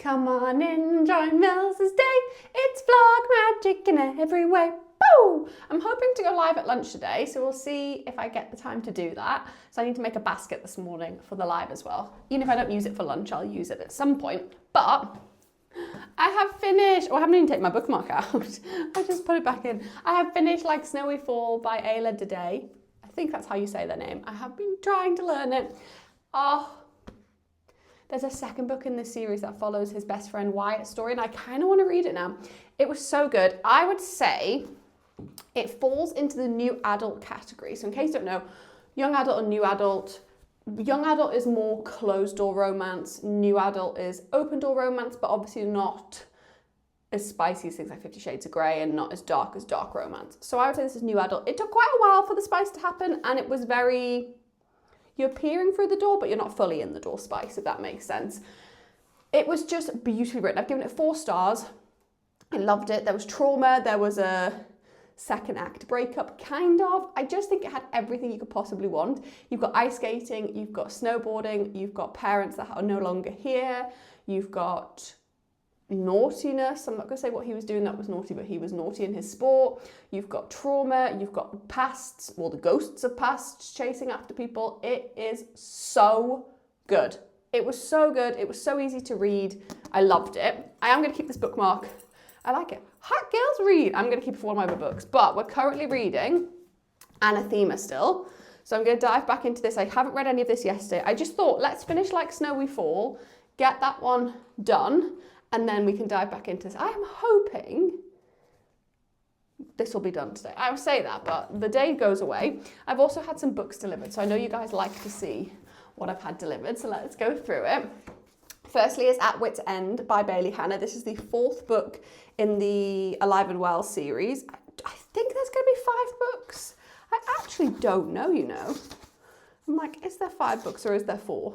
Come on in, join Mills's day. It's vlog magic in every way. Boo! I'm hoping to go live at lunch today, so we'll see if I get the time to do that. So I need to make a basket this morning for the live as well. Even if I don't use it for lunch, I'll use it at some point. But I have finished, I haven't even taken my bookmark out. I just put it back in. I have finished Like Snowy Fall by Ayla Today. I think that's how you say their name. I have been trying to learn it. Oh, there's a second book in this series that follows his best friend Wyatt's story, and I kind of want to read it now. It was so good. I would say it falls into the new adult category. So in case you don't know, young adult and new adult. Young adult is more closed door romance. New adult is open door romance, but obviously not as spicy as things like 50 Shades of Grey and not as dark romance. So I would say this is new adult. It took quite a while for the spice to happen, and it was very, you're peering through the door, but you're not fully in the door spice, if that makes sense. It was just beautifully written. I've given it 4 stars. I loved it. There was trauma. There was a second act breakup, kind of. I just think it had everything you could possibly want. You've got ice skating, you've got snowboarding, you've got parents that are no longer here, you've got naughtiness. I'm not going to say what he was doing that was naughty, but he was naughty in his sport. You've got trauma, you've got pasts, well, the ghosts of pasts chasing after people. It is so good. It was so good. It was so easy to read. I loved it. I am going to keep this bookmark. I like it. Hot girls read. I'm going to keep it for one of my other books, but we're currently reading Anathema still. So I'm going to dive back into this. I haven't read any of this yesterday. I just thought, let's finish Like Snowy Fall, get that one done, and then we can dive back into this. I am hoping this will be done today. I would say that, but the day goes away. I've also had some books delivered, so I know you guys like to see what I've had delivered, so let's go through it. Firstly is At Wit's End by Bailey Hannah. This is the 4th book in the Alive and Well series. I think there's going to be 5 books. I actually don't know, you know. I'm like, is there 5 books or is there 4?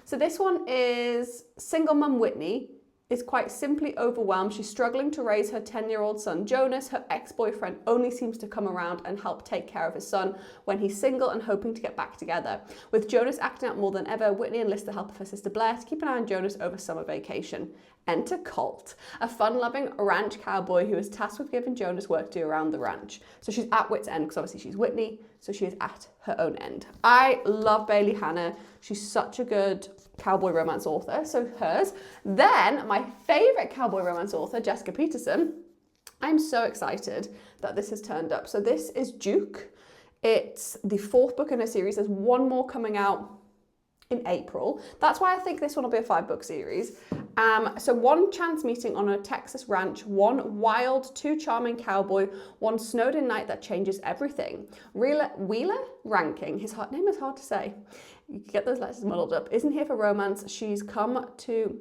So this one is single mum Whitney is quite simply overwhelmed. She's struggling to raise her 10-year-old son, Jonas. Her ex-boyfriend only seems to come around and help take care of his son when he's single and hoping to get back together. With Jonas acting out more than ever, Whitney enlists the help of her sister Blair to keep an eye on Jonas over summer vacation. Enter Colt, a fun-loving ranch cowboy who is tasked with giving Jonas work to do around the ranch. So she's at wit's end because obviously she's Whitney, so she is at her own end. I love Bailey Hannah. She's such a good cowboy romance author, so hers. Then my favourite cowboy romance author, Jessica Peterson. I'm so excited that this has turned up. So this is Duke. It's the 4th book in a series. There's one more coming out in April. That's why I think this one will be a 5-book series. So one chance meeting on a Texas ranch, one wild, 2 charming cowboy, one snowed in night that changes everything. Wheeler Ranking, his name is hard to say. You can get those letters muddled up. Isn't here for romance. She's come to,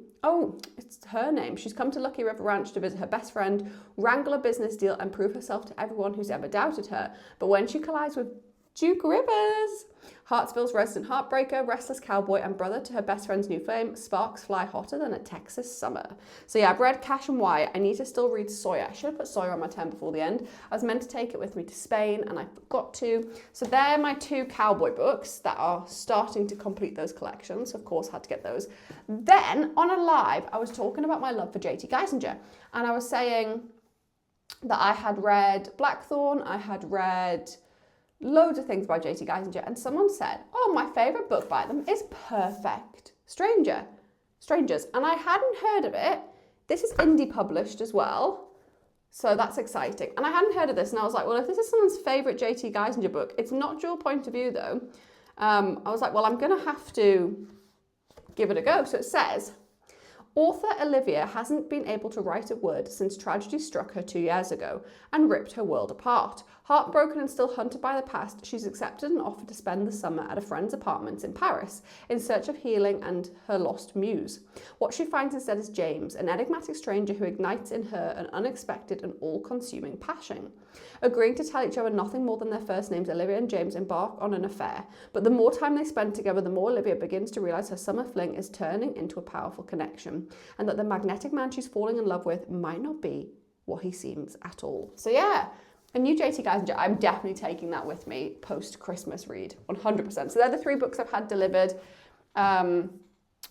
it's her name. She's come to Lucky River Ranch to visit her best friend, wrangle a business deal, and prove herself to everyone who's ever doubted her. But when she collides with Duke Rivers, Hartsville's resident heartbreaker, restless cowboy, and brother to her best friend's new flame, sparks fly hotter than a Texas summer. So yeah, I've read Cash and Wyatt. I need to still read Sawyer. I should have put Sawyer on my 10 before the end. I was meant to take it with me to Spain, and I forgot to. So they're my 2 cowboy books that are starting to complete those collections. Of course, had to get those. Then, on a live, I was talking about my love for J.T. Geisinger, and I was saying that I had read Blackthorn, I had read loads of things by J.T. Geisinger, and someone said, oh, my favourite book by them is Perfect Strangers, and I hadn't heard of it. This is indie published as well, so that's exciting, and I hadn't heard of this, and I was like, well, if this is someone's favourite J.T. Geisinger book, it's not your point of view though. I was like, well, I'm going to have to give it a go. So it says, author Olivia hasn't been able to write a word since tragedy struck her 2 years ago and ripped her world apart. Heartbroken and still hunted by the past, she's accepted an offer to spend the summer at a friend's apartment in Paris in search of healing and her lost muse. What she finds instead is James, an enigmatic stranger who ignites in her an unexpected and all-consuming passion. Agreeing to tell each other nothing more than their first names, Olivia and James embark on an affair. But the more time they spend together, the more Olivia begins to realise her summer fling is turning into a powerful connection, and that the magnetic man she's falling in love with might not be what he seems at all. So yeah, a new J.T. Geisinger, I'm definitely taking that with me post-Christmas read, 100%. So they're the 3 books I've had delivered.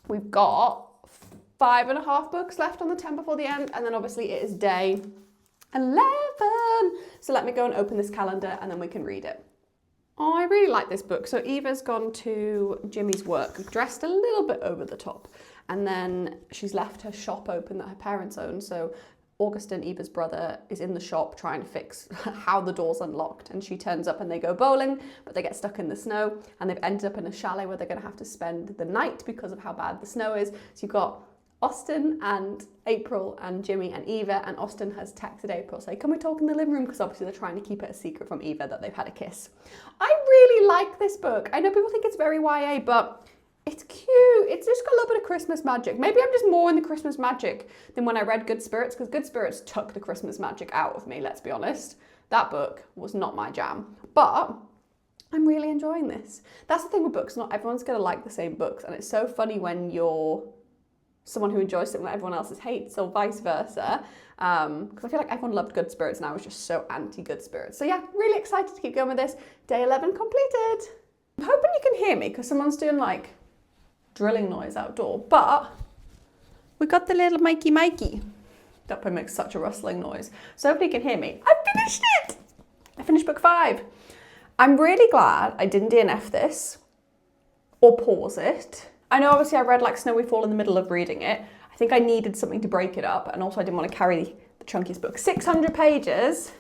We've got 5.5 books left on the 10 before the end, and then obviously it is day 11. So let me go and open this calendar and then we can read it. Oh, I really like this book. So Eva's gone to Jimmy's work, dressed a little bit over the top, and then she's left her shop open that her parents own. So Augustin, Eva's brother, is in the shop trying to fix how the door's unlocked, and she turns up and they go bowling, but they get stuck in the snow and they've ended up in a chalet where they're going to have to spend the night because of how bad the snow is. So you've got Austin and April and Jimmy and Eva, and Austin has texted April saying, can we talk in the living room? Because obviously they're trying to keep it a secret from Eva that they've had a kiss. I really like this book. I know people think it's very YA, but it's cute. It's just got a little bit of Christmas magic. Maybe I'm just more in the Christmas magic than when I read Good Spirits, because Good Spirits took the Christmas magic out of me, let's be honest. That book was not my jam. But I'm really enjoying this. That's the thing with books. Not everyone's going to like the same books. And it's so funny when you're someone who enjoys something that everyone else hates, or vice versa. Because I feel like everyone loved Good Spirits and I was just so anti-Good Spirits. So yeah, really excited to keep going with this. Day 11 completed. I'm hoping you can hear me because someone's doing like drilling noise outdoor, but we got the little Mikey. That probably makes such a rustling noise. So hopefully you can hear me. I finished it! I finished book 5. I'm really glad I didn't DNF this or pause it. I know obviously I read like Snowy Fall in the middle of reading it. I think I needed something to break it up, and also I didn't want to carry the chunkiest book. 600 pages,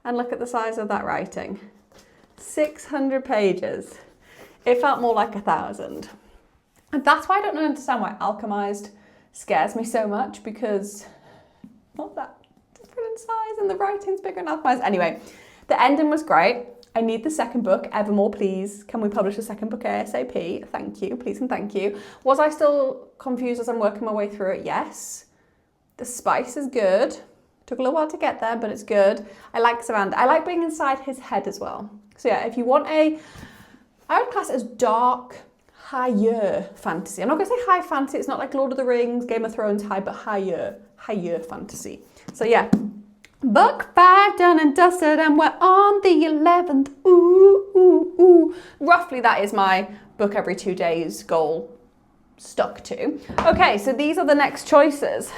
and look at the size of that writing. 600 pages. It felt more like 1,000. And that's why I don't understand why Alchemized scares me so much, because not that different in size and the writing's bigger than Alchemized. Anyway, the ending was great. I need the second book. Evermore, please. Can we publish a second book ASAP? Thank you, please and thank you. Was I still confused as I'm working my way through it? Yes. The spice is good. Took a little while to get there, but it's good. I like Savannah. I like being inside his head as well. So yeah, if you want I would class it as dark, higher fantasy. I'm not going to say high fantasy. It's not like Lord of the Rings, Game of Thrones high, but higher fantasy. So yeah, book 5 done and dusted, and we're on the 11th. Ooh, ooh, ooh. Roughly that is my book every 2 days goal stuck to. Okay, so these are the next choices.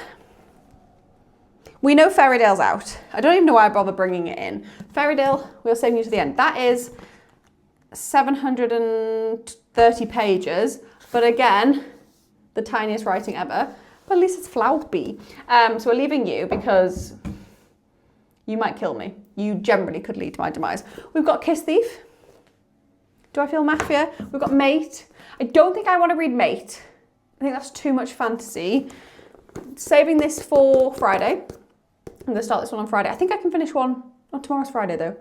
We know Fairy Tale's out. I don't even know why I bother bringing it in. Fairy Tale, we'll save you to the end. That is 730 pages, but again, the tiniest writing ever, but at least it's floppy. So we're leaving you because you might kill me. You generally could lead to my demise. We've got Kiss Thief. Do I feel Mafia? We've got Mate. I don't think I want to read Mate. I think that's too much fantasy. Saving this for Friday. I'm going to start this one on Friday. I think I can finish one. Not tomorrow's Friday though.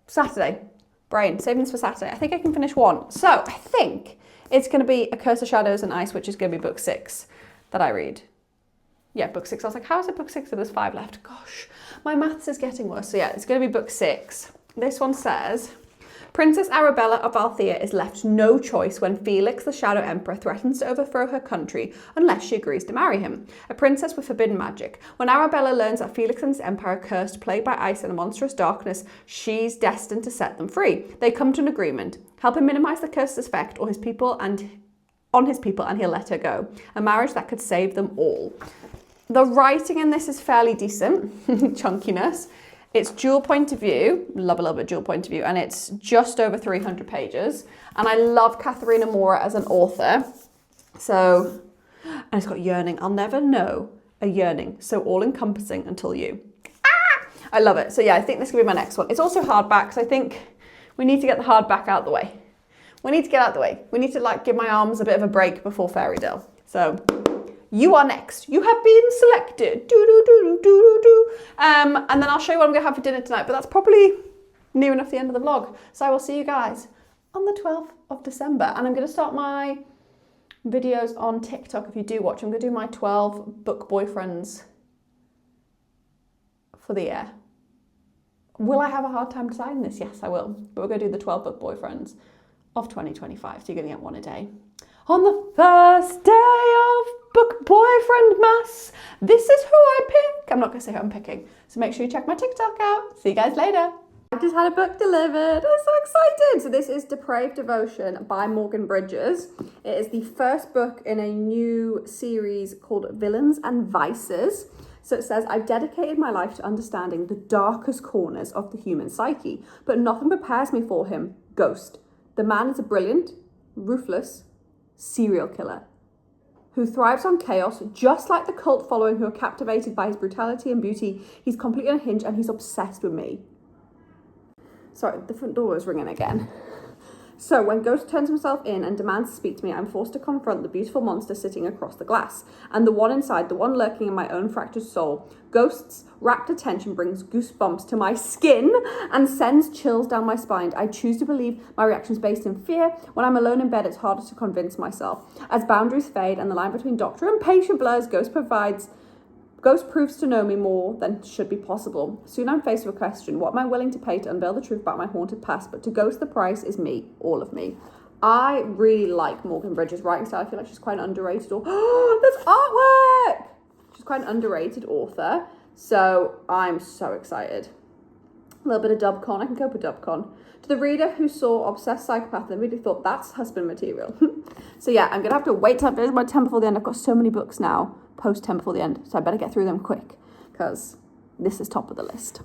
Saturday. Brain, saving this for Saturday. I think I can finish one. So I think it's going to be A Curse of Shadows and Ice, which is going to be book 6 that I read. Yeah, book 6. I was like, how is it book 6 if there's 5 left? Gosh, my maths is getting worse. So yeah, it's going to be book 6. This one says, Princess Arabella of Althea is left no choice when Felix, the Shadow Emperor, threatens to overthrow her country unless she agrees to marry him, a princess with forbidden magic. When Arabella learns that Felix and his empire are cursed, plagued by ice and a monstrous darkness, she's destined to set them free. They come to an agreement, help him minimize the curse's effect on his people and he'll let her go. A marriage that could save them all. The writing in this is fairly decent, chunkiness. It's dual point of view, love a little bit dual point of view, and it's just over 300 pages. And I love Katharina Mora as an author. So, and it's got yearning. I'll never know a yearning so all-encompassing until you. Ah! I love it. So yeah, I think this could be my next one. It's also hardback, so I think we need to get the hardback out the way. We need to get out the way. We need to like give my arms a bit of a break before Fairy Tale. So you are next. You have been selected. And then I'll show you what I'm going to have for dinner tonight, but that's probably near enough the end of the vlog. So I will see you guys on the 12th of December. And I'm going to start my videos on TikTok. If you do watch, I'm going to do my 12 book boyfriends for the year. Will I have a hard time deciding this? Yes, I will. But we're going to do the 12 book boyfriends of 2025. So you're going to get one a day. On the first day of book boyfriend mass, this is who I pick. I'm not going to say who I'm picking. So make sure you check my TikTok out. See you guys later. I've just had a book delivered. I'm so excited. So this is Depraved Devotion by Morgan Bridges. It is the first book in a new series called Villains and Vices. So it says, I've dedicated my life to understanding the darkest corners of the human psyche, but nothing prepares me for him. Ghost. The man is a brilliant, ruthless serial killer who thrives on chaos, just like the cult following who are captivated by his brutality and beauty. He's completely unhinged and he's obsessed with me. Sorry, the front door is ringing again. So when Ghost turns himself in and demands to speak to me, I'm forced to confront the beautiful monster sitting across the glass, and the one inside, the one lurking in my own fractured soul. Ghost's rapt attention brings goosebumps to my skin and sends chills down my spine. I choose to believe my reactions based in fear. When I'm alone in bed, it's harder to convince myself. As boundaries fade and the line between doctor and patient blurs, Ghost proves to know me more than should be possible. Soon I'm faced with a question. What am I willing to pay to unveil the truth about my haunted past? But to Ghost, the price is me, all of me. I really like Morgan Bridges' writing style. I feel like she's quite an underrated author. Oh, there's artwork! She's quite an underrated author. So I'm so excited. A little bit of Dubcon. I can cope with Dubcon. To the reader who saw Obsessed Psychopath and really thought that's husband material. So yeah, I'm going to have to wait till I finish my 10 before the end. I've got so many books now, post 10 before the end. So I better get through them quick because this is top of the list.